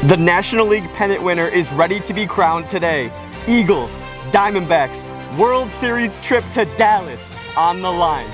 The National League pennant winner is ready to be crowned today. Eagles, Diamondbacks, World Series trip to Dallas on the line.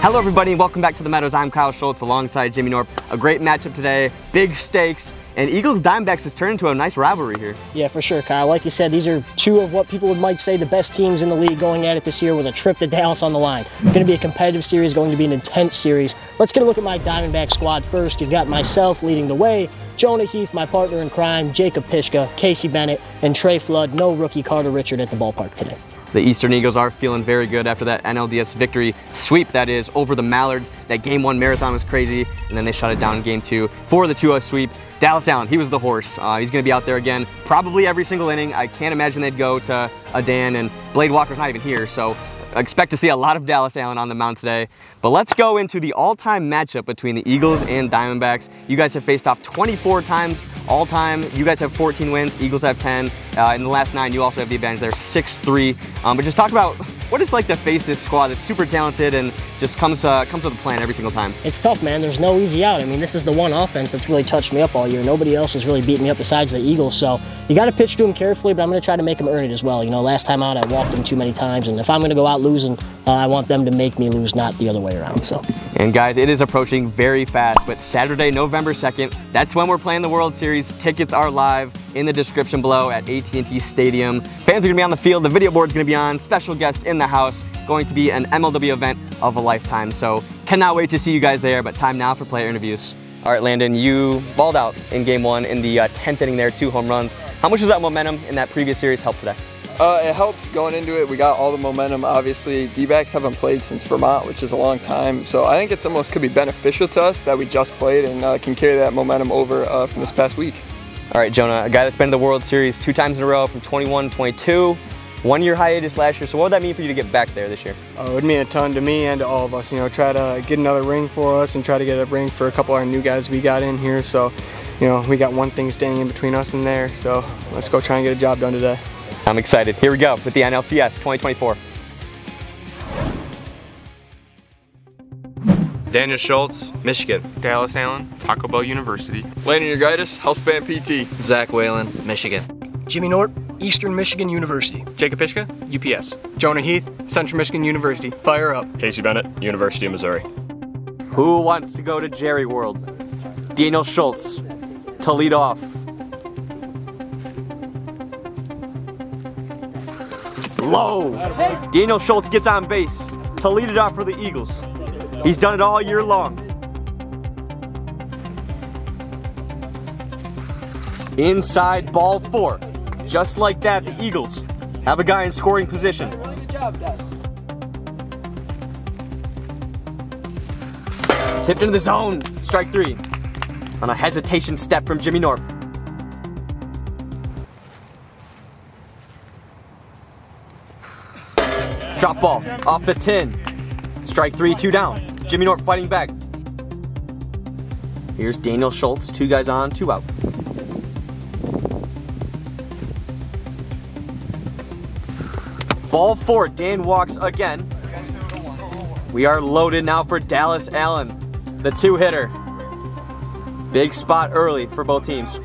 Hello everybody and welcome back to the Meadows. I'm Kyle Schultz alongside Jimmy Norp. A great matchup today, big stakes, and Eagles Diamondbacks has turned into a nice rivalry here. Yeah, for sure, Kyle. Like you said, these are two of what people might say the best teams in the league going at it this year with a trip to Dallas on the line. It's going to be a competitive series, going to be an intense series. Let's get a look at my Diamondback squad first. You've got myself leading the way, Jonah Heath, my partner in crime, Jacob Pishka, Casey Bennett, and Trey Flood. No rookie Carter Richard at the ballpark today. The Eastern Eagles are feeling very good after that NLDS victory sweep, that is, over the Mallards. That Game 1 marathon was crazy, and then they shut it down in Game 2 for the 2-0 sweep. Dallas Allen, he was the horse. He's going to be out there again, probably every single inning. I can't imagine they'd go to a Dan, and Blade Walker's not even here, so expect to see a lot of Dallas Allen on the mound today. But let's go into the all-time matchup between the Eagles and Diamondbacks. You guys have faced off 24 times all time. You guys have 14 wins, Eagles have 10. In the last 9, you also have the advantage there, 6-3. But just talk about what it's like to face this squad that's super talented and just comes with a plan every single time. It's tough, man. There's no easy out. I mean, this is the one offense that's really touched me up all year. Nobody else has really beaten me up besides the Eagles, so you got to pitch to them carefully, but I'm going to try to make them earn it as well. You know, last time out, I walked them too many times, and if I'm going to go out losing, I want them to make me lose, not the other way around. So. And guys, it is approaching very fast, but Saturday, November 2nd, that's when we're playing the World Series. Tickets are live in the description below at AT&T Stadium. Fans are going to be on the field, the video board's going to be on, special guests in the house, going to be an MLW event of a lifetime. So cannot wait to see you guys there, but time now for player interviews. All right, Landon, you balled out in Game 1 in the 10th inning there, 2 home runs. How much does that momentum in that previous series help today? It helps going into it. We got all the momentum. Obviously, D-backs haven't played since Vermont, which is a long time. So I think it's almost could be beneficial to us that we just played and can carry that momentum over from this past week. All right, Jonah, a guy that's been in the World Series 2 times in a row from 21, 22. 1 year hiatus last year. So what would that mean for you to get back there this year? It would mean a ton to me and to all of us. You know, try to get another ring for us and try to get a ring for a couple of our new guys we got in here. So, you know, we got one thing standing in between us and there. So let's go try and get a job done today. I'm excited. Here we go with the NLCS 2024. Daniel Schultz, Michigan. Dallas Allen, Taco Bell University. Landon Urgitis, Healthspan PT. Zach Whalen, Michigan. Jimmy Norp, Eastern Michigan University. Jacob Pishka, UPS. Jonah Heath, Central Michigan University. Fire up. Casey Bennett, University of Missouri. Who wants to go to Jerry World? Daniel Schultz to lead off. Low. Daniel Schultz gets on base to lead it off for the Eagles. He's done it all year long. Inside ball 4. Just like that, the Eagles have a guy in scoring position. Tipped into the zone. Strike 3. On a hesitation step from Jimmy Norp. Drop ball off the tin. Strike 3, 2 down. Jimmy Norp fighting back. Here's Daniel Schultz, 2 guys on, 2 out. Ball 4, Dan walks again. We are loaded now for Dallas Allen, the 2-hitter. Big spot early for both teams.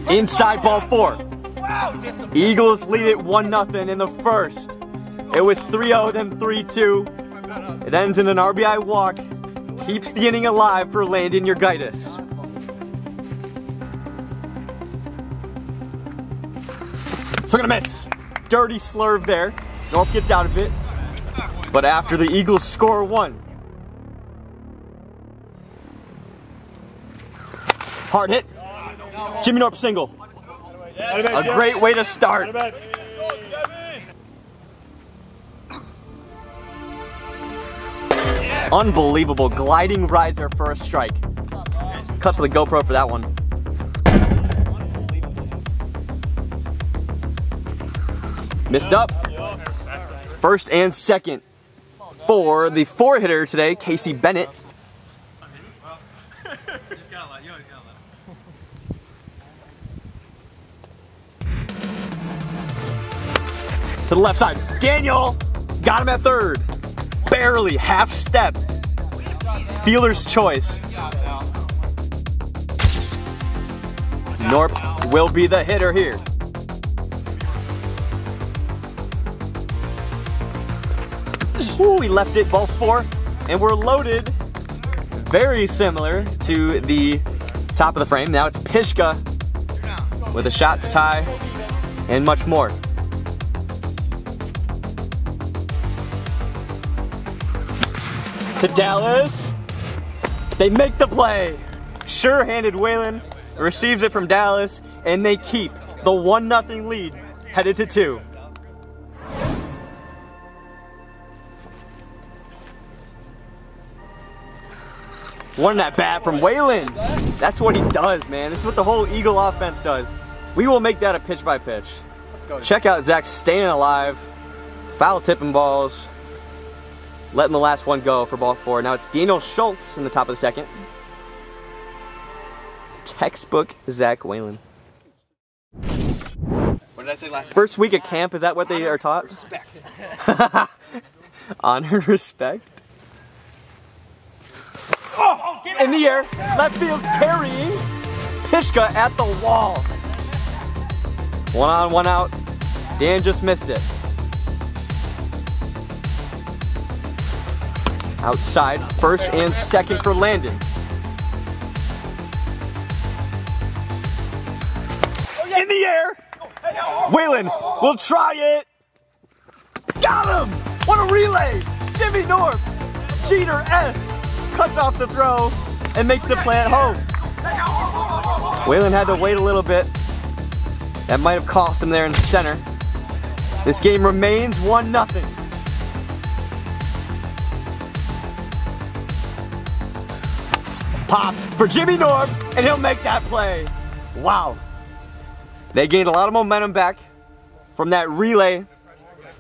Inside ball 4. Eagles lead it 1-0 in the first. It was 3-0, then 3-2. It ends in an RBI walk. Keeps the inning alive for Landon Urgitis. Swing and a miss. Dirty slurve there. Norp gets out of it. But after the Eagles score 1. Hard hit. Jimmy Norp single. A great way to start. Unbelievable gliding riser for a strike. Cuts to the GoPro for that one. Missed up. First and second for the 4-hitter today, Casey Bennett. To the left side. Daniel got him at third. Barely, half step. Fielder's choice. Norp will be the hitter here. Ooh, we left it ball 4, and we're loaded. Very similar to the top of the frame. Now it's Pishka with a shot to tie and much more. To Dallas. They make the play. Sure-handed Whalen receives it from Dallas, and they keep the 1-0 lead headed to 2. One at bat from Whalen. That's what he does, man. This is what the whole Eagle offense does. We will make that a pitch by pitch. Check out Zach staying alive, foul tipping balls, letting the last one go for ball 4. Now it's Daniel Schultz in the top of the second. Textbook Zach Whalen. What did I say last time? First week of camp, is that what they are taught? Respect. Honor and respect. Oh, in the air, left field carrying. Pishka at the wall. 1 on, 1 out. Dan just missed it. Outside, first and second for Landon. In the air. Whalen will try it. Got him! What a relay! Jimmy Norp, Jeter-esque, cuts off the throw and makes the play at home. Whalen had to wait a little bit. That might have cost him there in center. This game remains 1-0. Popped for Jimmy Norp, and he'll make that play. Wow. They gained a lot of momentum back from that relay,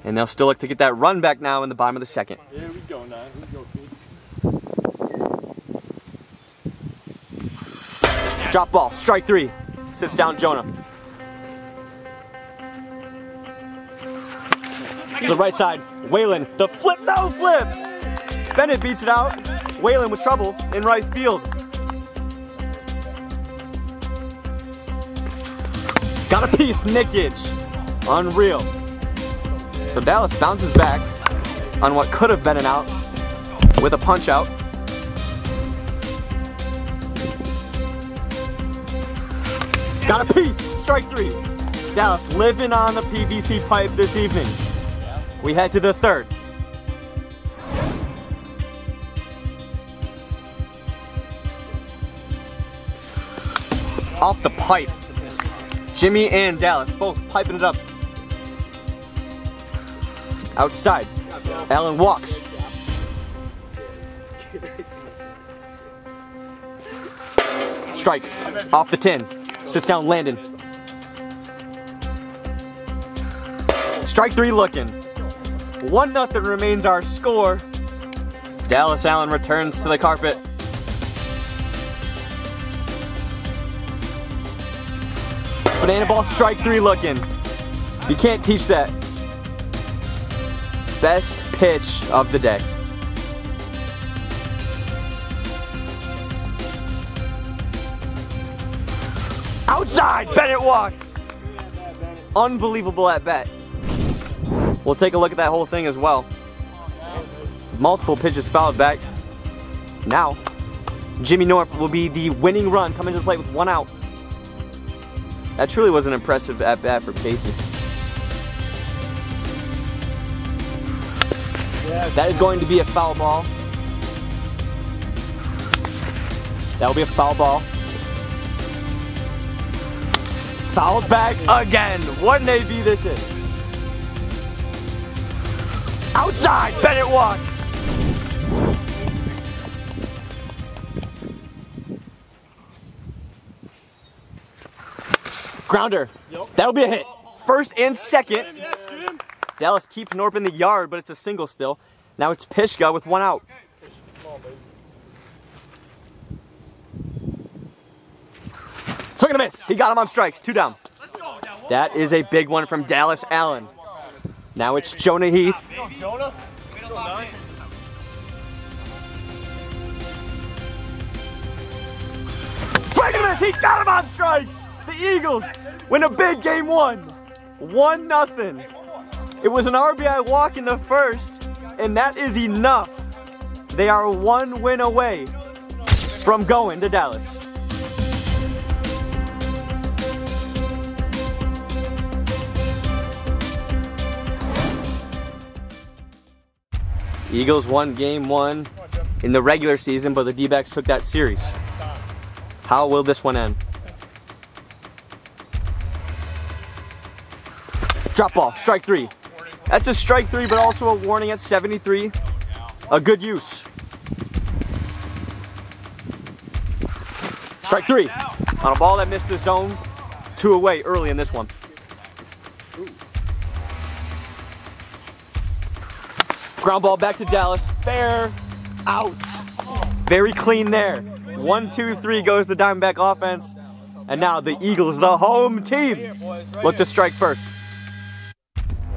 and they'll still look to get that run back now in the bottom of the second. Here we go now. Here we go, kid. Drop ball, strike 3. Sits down Jonah. To the right side, Whalen, the flip, no flip! Bennett beats it out. Whalen with trouble in right field. Got a piece, nickage. Unreal. So Dallas bounces back on what could have been an out with a punch out. Got a piece, strike 3. Dallas living on the PVC pipe this evening. We head to the third. Off the pipe. Jimmy and Dallas both piping it up. Outside, Allen walks. Strike, off the 10. Sits down Landon. Strike 3 looking. 1-0 remains our score. Dallas Allen returns to the carpet. Banana ball, strike 3 looking. You can't teach that. Best pitch of the day. Outside, Bennett walks. Unbelievable at bat. We'll take a look at that whole thing as well. Multiple pitches fouled back. Now, Jimmy Norp will be the winning run coming to the plate with 1 out. That truly was an impressive at bat for Casey. That is going to be a foul ball. That will be a foul ball. Fouled back again. What an AB this is. Outside, Bennett walks. Grounder. That'll be a hit. First and second. Dallas keeps Norp in the yard, but it's a single still. Now it's Pishka with 1 out. Swing and a miss. He got him on strikes. 2 down. That is a big one from Dallas Allen. Now it's Jonah Heath. Swing and a miss, he got him on strikes! The Eagles win a big game 1. 1-0. It was an RBI walk in the first, and that is enough. They are 1 win away from going to Dallas. Eagles won game 1 in the regular season, but the D-backs took that series. How will this one end? Drop ball, strike 3. That's a strike 3, but also a warning at 73. A good use. Strike 3 on a ball that missed the zone. 2 away early in this one. Ground ball back to Dallas. Fair. Out. Very clean there. 1, 2, 3 goes the Diamondback offense. And now the Eagles, the home team, look to strike first.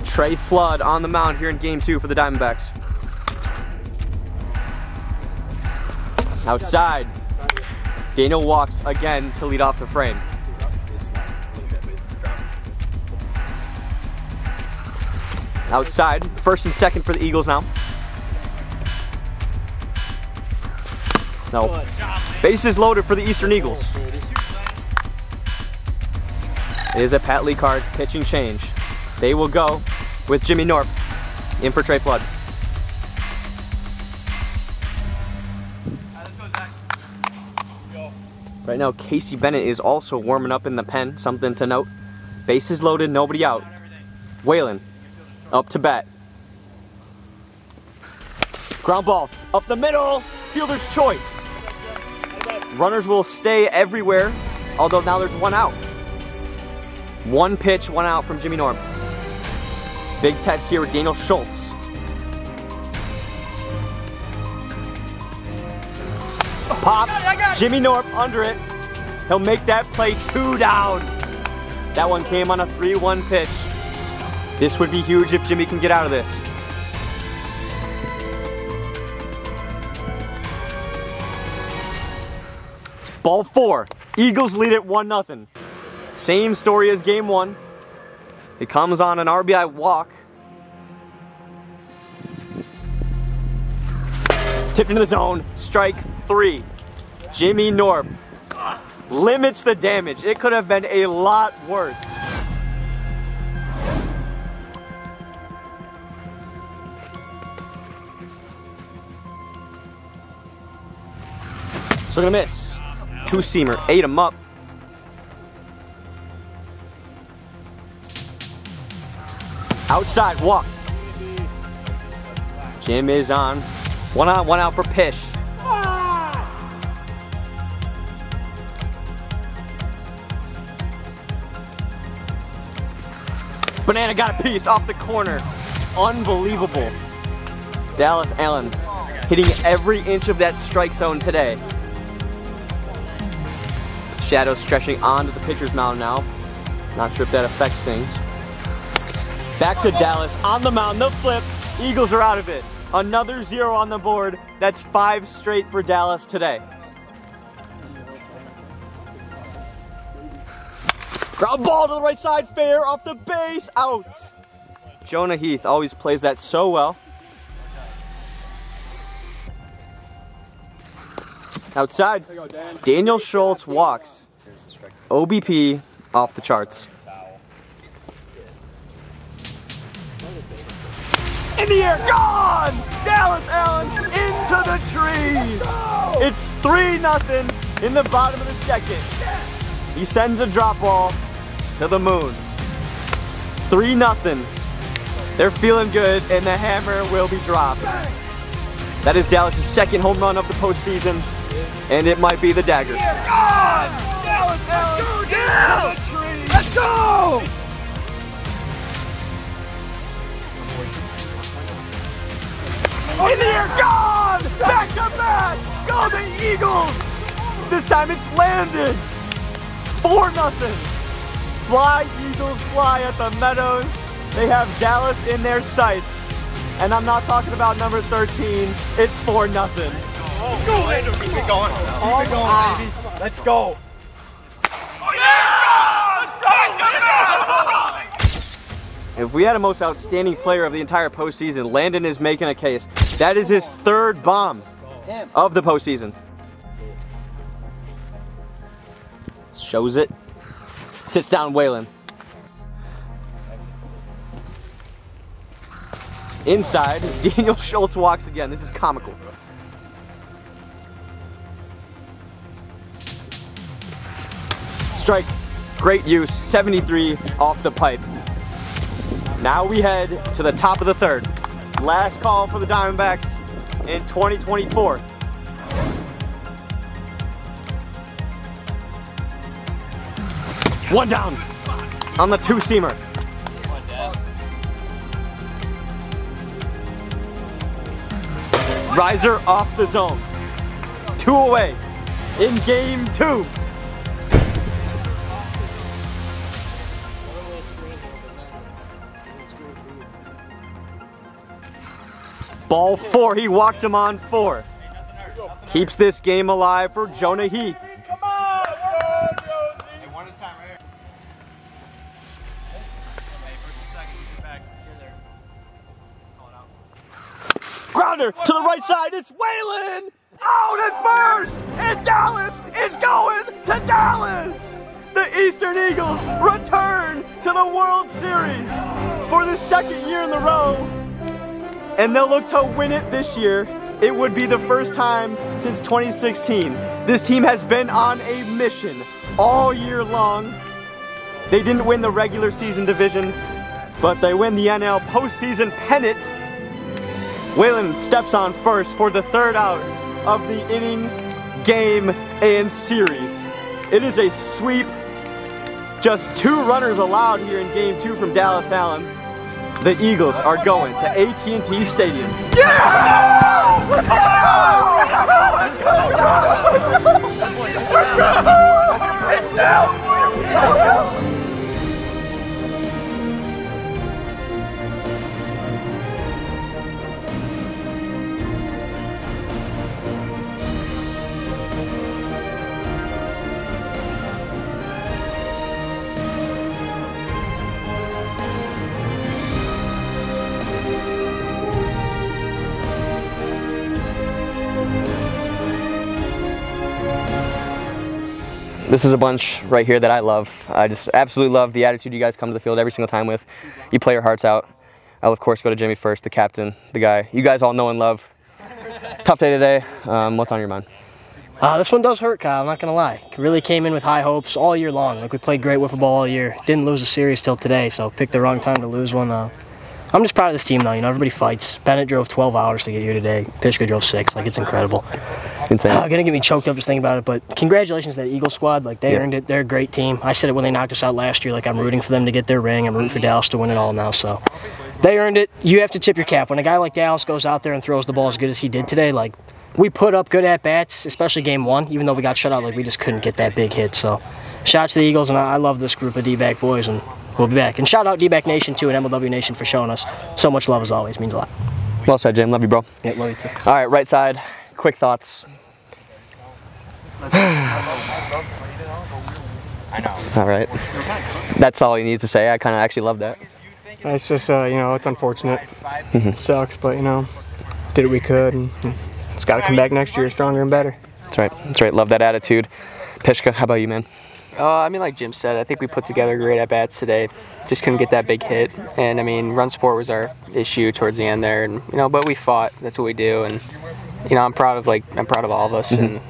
Trey Flood on the mound here in game 2 for the Diamondbacks. Outside. Daniel walks again to lead off the frame. Outside, first and second for the Eagles now. No. Bases loaded for the Eastern Eagles. It is a Pat Lee Card pitching change. They will go with Jimmy Norp in for Trey Flood. Right now, Casey Bennett is also warming up in the pen. Something to note. Bases loaded, nobody out. Waylon up to bat. Ground ball up the middle. Fielder's choice. Runners will stay everywhere, although now there's 1 out. 1 pitch, 1 out from Jimmy Norp. Big test here with Daniel Schultz. Pops, Jimmy Norp under it. He'll make that play 2 down. That one came on a 3-1 pitch. This would be huge if Jimmy can get out of this. Ball 4. Eagles lead it 1-0. Same story as game 1. It comes on an RBI walk. Tipped into the zone. Strike 3. Jimmy Norp limits the damage. It could have been a lot worse. So gonna miss. 2-seamer, ate him up. Outside, walk. Jim is on. 1 on, 1 out for Pish. Banana got a piece off the corner. Unbelievable. Dallas Allen hitting every inch of that strike zone today. Shadow stretching onto the pitcher's mound now. Not sure if that affects things. Back to Dallas on the mound, the flip. Eagles are out of it. Another 0 on the board. That's 5 straight for Dallas today. Ground ball to the right side, fair, off the base, out. Jonah Heath always plays that so well. Outside, Daniel Schultz walks. OBP off the charts. In the air, gone! Dallas Allen into the trees. It's 3-0 in the bottom of the second. He sends a drop ball to the moon. 3-0. They're feeling good, and the hammer will be dropped. That is Dallas' second home run of the postseason, and it might be the dagger. Dallas Allen, let's go! In the air, gone! Back to back! Go the Eagles! This time it's landed! 4-0. Fly, Eagles, fly at the Meadows. They have Dallas in their sights. And I'm not talking about number 13. It's 4-0. Go, Andrew. Keep it going. Keep it going, baby. Let's go. Oh, yeah! Let's go! If we had a most outstanding player of the entire postseason, Landon is making a case. That is his 3rd bomb of the postseason. Shows it. Sits down Waylon. Inside, Daniel Schultz walks again. This is comical. Strike, great use, 73 off the pipe. Now we head to the top of the 3rd. Last call for the Diamondbacks in 2024. One down on the 2-seamer. Riser off the zone. 2 away in game 2. Ball 4, he walked him on 4. Keeps this game alive for Jonah Heath. Come on, Josie. One at a time right here. Grounder to the right side, it's Waylon! Out at first! And Dallas is going to Dallas! The Eastern Eagles return to the World Series for the 2nd year in a row. And they'll look to win it this year. It would be the first time since 2016. This team has been on a mission all year long. They didn't win the regular season division, but they win the NL postseason pennant. Waylon steps on first for the 3rd out of the inning, game, and series. It is a sweep. Just 2 runners allowed here in game 2 from Dallas Allen. The Eagles are going to AT&T Stadium. Yeah! Let's go! It's down! This is a bunch right here that I love. I just absolutely love the attitude you guys come to the field every single time with. You play your hearts out. I'll of course go to Jimmy first, the captain, the guy you guys all know and love. Tough day today. What's on your mind? This one does hurt, Kyle, I'm not going to lie. Really came in with high hopes all year long. Like, we played great wiffle ball all year. Didn't lose a series till today, so picked the wrong time to lose one. I'm just proud of this team, though. You know, everybody fights. Bennett drove 12 hours to get here today. Pishka drove 6. Like, it's incredible. Insane. Gonna get me choked up just thinking about it, but congratulations to that Eagle squad. Like, they earned it. They're a great team. I said it when they knocked us out last year. Like, I'm rooting for them to get their ring. I'm rooting for Dallas to win it all now, so they earned it. You have to tip your cap. When a guy like Dallas goes out there and throws the ball as good as he did today, like, we put up good at-bats, especially game 1, even though we got shut out. Like, we just couldn't get that big hit, so shout out to the Eagles, and I love this group of D-back boys, and we'll be back. And shout out D-back Nation, too, and MLW Nation for showing us so much love as always. Means a lot. Well said, Jim. Love you, bro. Yeah, love you, too. All right, right side. Quick thoughts. I know. All right. That's all he needs to say. I kind of actually love that. It's just, you know, it's unfortunate. It sucks, but, you know, did what we could, and it's got to come back next year stronger and better. That's right. That's right. Love that attitude. Pishka, how about you, man? I mean, like Jim said, I think we put together great at-bats today. Just couldn't get that big hit. And, I mean, run support was our issue towards the end there. And, you know, but we fought. That's what we do. And, you know, I'm proud of all of us. And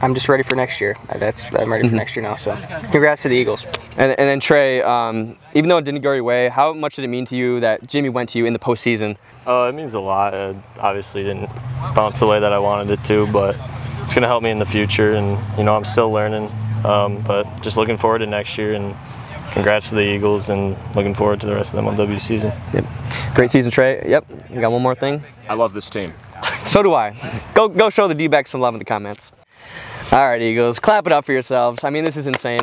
I'm just ready for next year. I'm ready for next year now. So congrats to the Eagles. And then, Trey, even though it didn't go your way, how much did it mean to you that Jimmy went to you in the postseason? It means a lot. It obviously didn't bounce the way that I wanted it to, but it's going to help me in the future. And, you know, I'm still learning. But just looking forward to next year, and congrats to the Eagles, and looking forward to the rest of the MLW season. Yep. Great season, Trey. Yep. You got one more thing? I love this team. So do I. Go show the D-backs some love in the comments. All right, Eagles. Clap it up for yourselves. I mean, this is insane.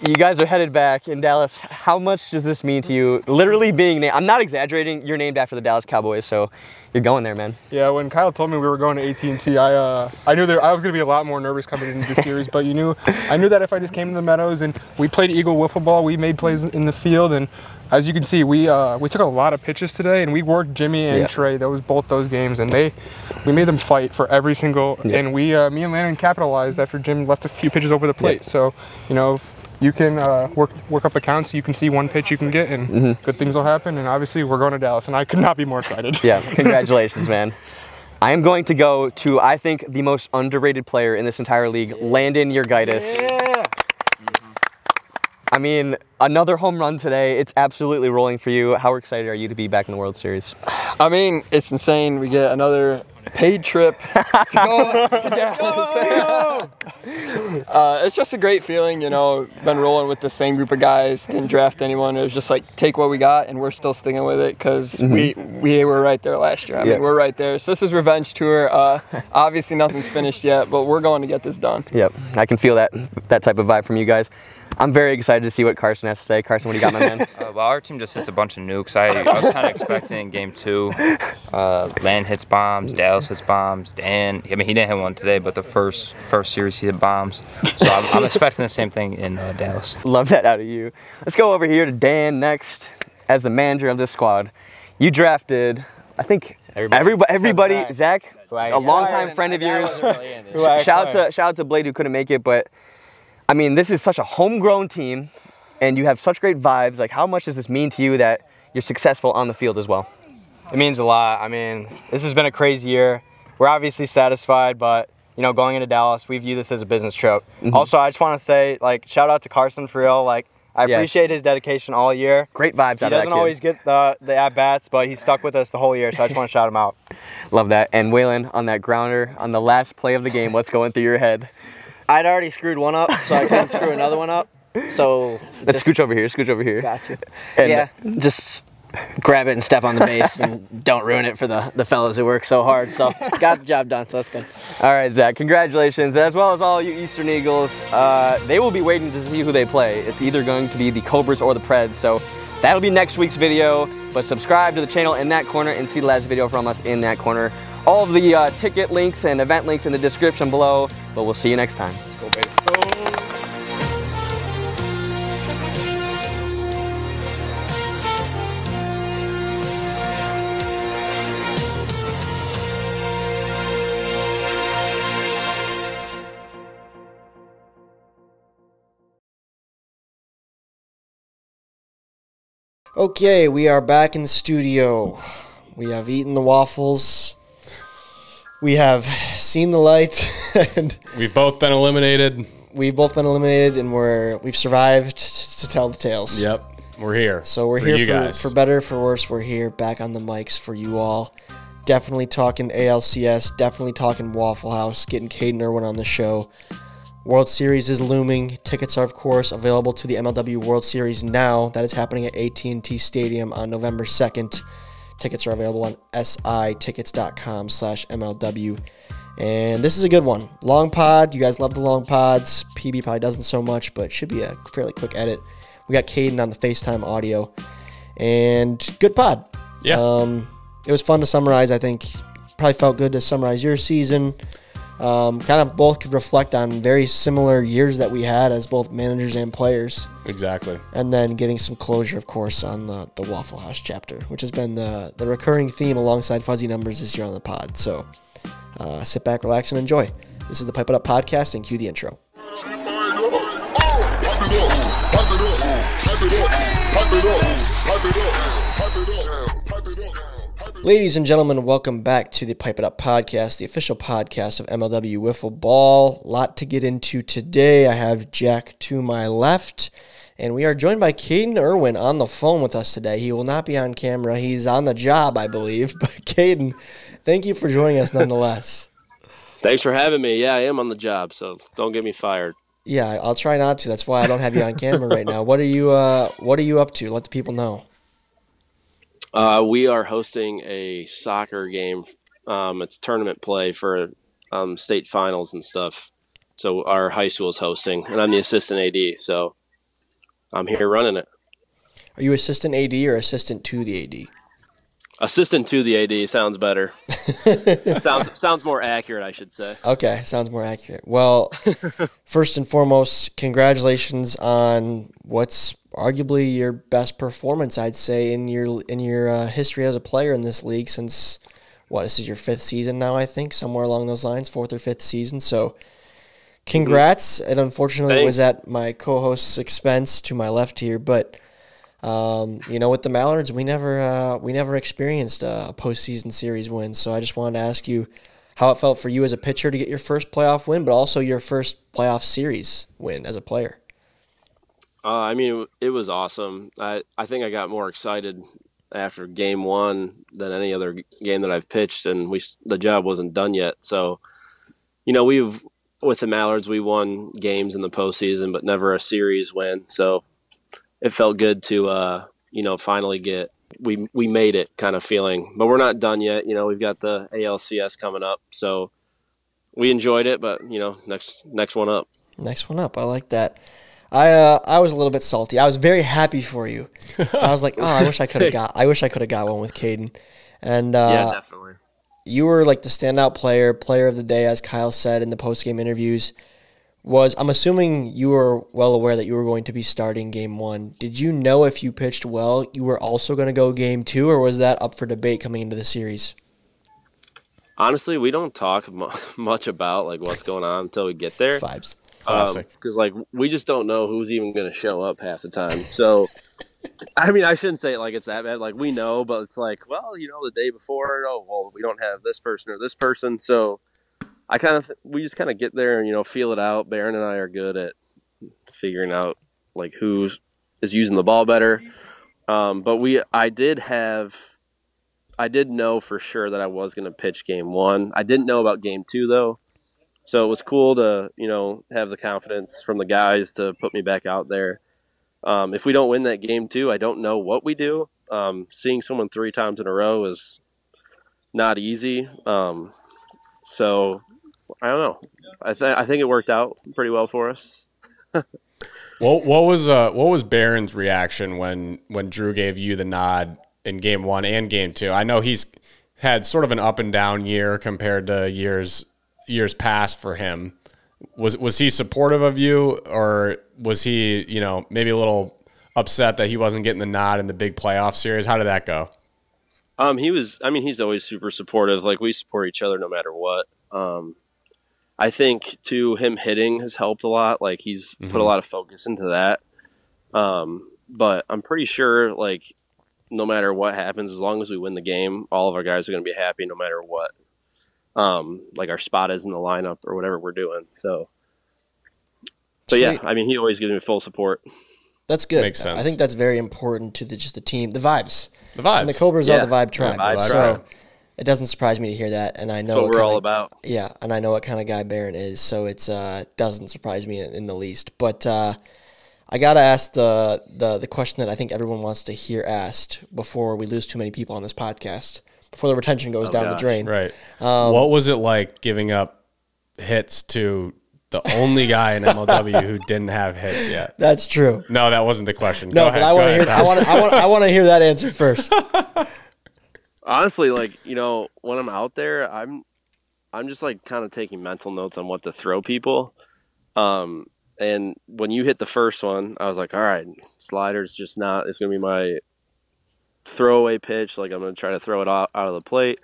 You guys are headed back in Dallas. How much does this mean to you? Literally being named, I'm not exaggerating, you're named after the Dallas Cowboys, so you're going there, man. Yeah, when Kyle told me we were going to AT&T, I knew that I was going to be a lot more nervous coming into the series, but I knew that if I just came to the Meadows and we played Eagle wiffle ball, we made plays in the field, and as you can see, we took a lot of pitches today, and we worked Jimmy and Trey, both those games, and we made them fight for every single, and me and Landon capitalized after Jim left a few pitches over the plate. So, you can work up the count so you can see one pitch you can get, and good things will happen. And obviously, we're going to Dallas, and I could not be more excited. Yeah, congratulations, man. I am going to go to, I think, the most underrated player in this entire league, Landon Urgaitis. Yeah. I mean, another home run today. It's absolutely rolling for you. How excited are you to be back in the World Series? I mean, it's insane. We get another paid trip to go to Dallas. It's just a great feeling, been rolling with the same group of guys, didn't draft anyone. It was just like, take what we got, and we're still sticking with it because we were right there last year. I mean, we're right there. So this is revenge tour. Obviously nothing's finished yet, but we're going to get this done. Yep, I can feel that type of vibe from you guys. I'm very excited to see what Carson has to say. Carson, what do you got, my man? Well, our team just hits a bunch of nukes. I was kind of expecting in game 2, Land hits bombs, Dallas hits bombs, Dan, I mean, he didn't hit one today, but the first series he hit bombs. So I'm expecting the same thing in Dallas. Love that out of you. Let's go over here to Dan next as the manager of this squad. You drafted, I think, everybody, Zach, a longtime friend of yours. Shout out to Blade who couldn't make it, but I mean, this is such a homegrown team, and you have such great vibes. Like, how much does this mean to you that you're successful on the field as well? It means a lot. I mean, this has been a crazy year. We're obviously satisfied, but, going into Dallas, we view this as a business trip. Also, I just want to say, shout out to Carson for real. I appreciate his dedication all year. Great vibes out of that kid. He doesn't always get the at-bats, but he's stuck with us the whole year, so I just want to shout him out. Love that. And Waylon, on that grounder, on the last play of the game, what's going through your head? I'd already screwed one up, so I couldn't screw another one up. So let's scooch over here. Gotcha. And just grab it and step on the base and don't ruin it for the fellas who work so hard. So got the job done, so that's good. All right, Zach, congratulations, as well as all you Eastern Eagles. They will be waiting to see who they play. It's either going to be the Cobras or the Preds, so that'll be next week's video. But subscribe to the channel in that corner and see the last video from us in that corner. All of the ticket links and event links in the description below, but we'll see you next time. Let's go, baby. Let's go. Okay, we are back in the studio. We have eaten the waffles. We have seen the light, and we've both been eliminated. And we've survived to tell the tales. Yep, we're here. So we're here for better, for worse. We're here, back on the mics for you all. Definitely talking ALCS. Definitely talking Waffle House. Getting Caden Irwin on the show. World Series is looming. Tickets are, of course, available to the MLW World Series now. That is happening at AT&T Stadium on November 2nd. Tickets are available on sitickets.com/MLW. And this is a good one. Long pod. You guys love the long pods. PB probably doesn't so much, but should be a fairly quick edit. We got Caden on the FaceTime audio. And good pod. Yeah. It was fun to summarize, I think. Probably felt good to summarize your season. Kind of both could reflect on very similar years that we had as both managers and players. Exactly. And then getting some closure, of course, on the Waffle House chapter, which has been the recurring theme alongside Fuzzy Numbers this year on the pod. So sit back, relax, and enjoy. This is the Pipe It Up Podcast, and cue the intro. Ladies and gentlemen, welcome back to the Pipe It Up Podcast, the official podcast of MLW Wiffle Ball. A lot to get into today. I have Jack to my left, and we are joined by Caden Irwin on the phone with us today. He will not be on camera. He's on the job, I believe. But Caden, thank you for joining us nonetheless. Thanks for having me. Yeah, I am on the job, so don't get me fired. Yeah, I'll try not to. That's why I don't have you on camera right now. What are you up to? Let the people know. We are hosting a soccer game. It's tournament play for state finals and stuff. So our high school is hosting, and I'm the assistant AD. So I'm here running it. Are you assistant AD or assistant to the AD? Assistant to the AD sounds better. sounds more accurate, I should say. Okay, sounds more accurate. Well, first and foremost, congratulations on what's arguably your best performance, I'd say, in your history as a player in this league since, this is your 5th season now, I think, somewhere along those lines, 4th or 5th season. So congrats. It unfortunately Thanks. was at my co-host's expense to my left here, but with the Mallards, we never experienced a postseason series win. So I just wanted to ask you how it felt for you as a pitcher to get your first playoff win, but also your first playoff series win as a player. It was awesome. I think I got more excited after game 1 than any other game that I've pitched, and the job wasn't done yet. So, with the Mallards, we won games in the postseason, but never a series win. So it felt good to, finally we made it kind of feeling, but we're not done yet. We've got the ALCS coming up, so we enjoyed it, but next one up. Next one up. I like that. I was a little bit salty. I was very happy for you. I was like, I wish I could have got one with Caden. And yeah, definitely. You were like the standout player of the day, as Kyle said in the post-game interviews. I'm assuming you were well aware that you were going to be starting game 1. Did you know if you pitched well, you were also going to go game 2, or was that up for debate coming into the series? Honestly, we don't talk much about what's going on until we get there. It's vibes. Classic. Because we just don't know who's even going to show up half the time. So, I shouldn't say it like it's that bad. We know, but it's the day before, we don't have this person or this person. So we just kind of get there and, feel it out. Barron and I are good at figuring out who is using the ball better. But I did know for sure that I was going to pitch game 1. I didn't know about game 2 though. So it was cool to, have the confidence from the guys to put me back out there. If we don't win that game 2, I don't know what we do. Seeing someone 3 times in a row is not easy. So I don't know. I think it worked out pretty well for us. What was Barron's reaction when Drew gave you the nod in game 1 and game 2? I know he's had sort of an up and down year compared to years past for him. Was he supportive of you, or was he, maybe a little upset that he wasn't getting the nod in the big playoff series? How did that go? He's always super supportive. We support each other no matter what. I think too, him hitting has helped a lot. He's put a lot of focus into that. But I'm pretty sure no matter what happens, as long as we win the game, all of our guys are going to be happy no matter what. Our spot is in the lineup or whatever we're doing. So yeah, he always gives me full support. That's good. Makes sense. I think that's very important to the team, the vibes. The vibes. And the Cobras are the vibe tribe. The vibe so tribe. it doesn't surprise me to hear that, and I know that's what we're all about. Yeah, and I know what kind of guy Barron is, so it doesn't surprise me in the least. But I gotta ask the question that I think everyone wants to hear asked before we lose too many people on this podcast, before the retention goes down the drain. Right. What was it like giving up hits to the only guy in MLW who didn't have hits yet? That's true. No, that wasn't the question. No, but I want to hear that answer first. Honestly, when I'm out there, I'm just kind of taking mental notes on what to throw people. And when you hit the first one, I was like, all right, slider's just not, it's going to be my throwaway pitch. I'm going to try to throw it out of the plate.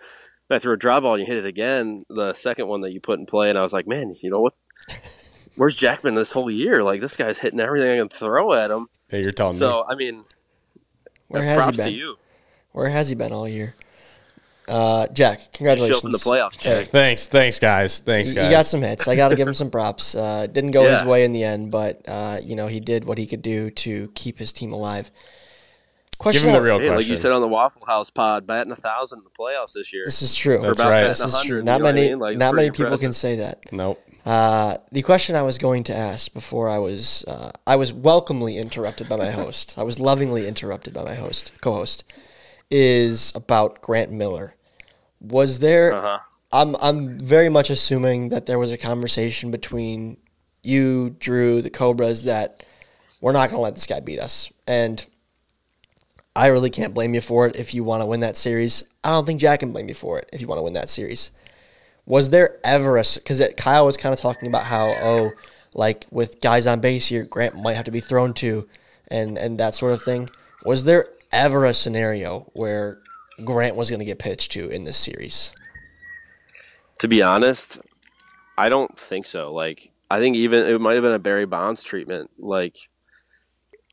And I threw a drop ball and you hit it again, the second one that you put in play. And I was like, man, what? Where's Jack been this whole year? This guy's hitting everything I can throw at him. Hey, you're telling me. So, where has he been? To you. Where has he been all year? Jack, congratulations. Show up in the playoffs, Jack. Thanks, guys. He got some hits. I got to give him some props. Didn't go his way in the end, but he did what he could do to keep his team alive. Give him the real question. Like you said on the Waffle House pod, batting 1,000 in the playoffs this year. This is true. That's right. This is true. Not many people can say that. Nope. The question I was going to ask before I was welcomely interrupted by my host. I was lovingly interrupted by my co-host. Is about Grant Miller. Was there? I'm very much assuming that there was a conversation between you, Drew, the Cobras, that we're not going to let this guy beat us. And I really can't blame you for it if you want to win that series. I don't think Jack can blame you for it if you want to win that series. Was there ever a, because Kyle was kind of talking about how, like with guys on base here, Grant might have to be thrown to and that sort of thing. Was there ever a scenario where Grant was going to get pitched to in this series? To be honest, I don't think so. Like, I think even it might have been a Barry Bonds treatment. Like,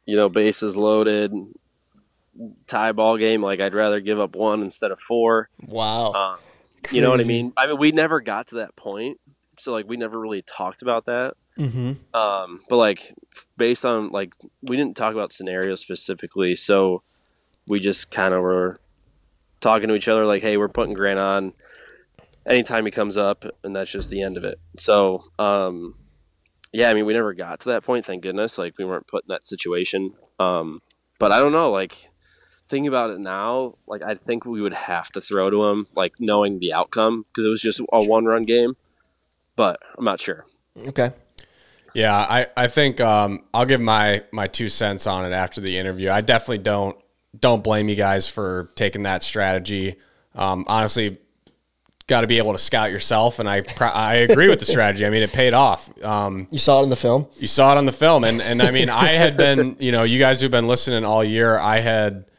you know, bases loaded, tie ball game. Like, I'd rather give up 1 instead of 4. Wow. You know what I mean? I mean, we never got to that point. So, like, we never really talked about that. Mm-hmm. But, like, based on, like, we didn't talk about scenarios specifically. So we just kind of were talking to each other like, hey, we're putting Grant on anytime he comes up, and that's just the end of it. So, yeah, I mean, we never got to that point, thank goodness. Like, we weren't put in that situation. But I don't know, like, thinking about it now, like, I think we would have to throw to him, like, knowing the outcome, because it was just a one-run game. But I'm not sure. Okay. Yeah, I think I'll give my 2 cents on it after the interview. I definitely don't blame you guys for taking that strategy. Honestly, got to be able to scout yourself, and I agree with the strategy. I mean, it paid off. You saw it in the film? You saw it on the film, and I mean, I had been, you know, you guys who've been listening all year, I had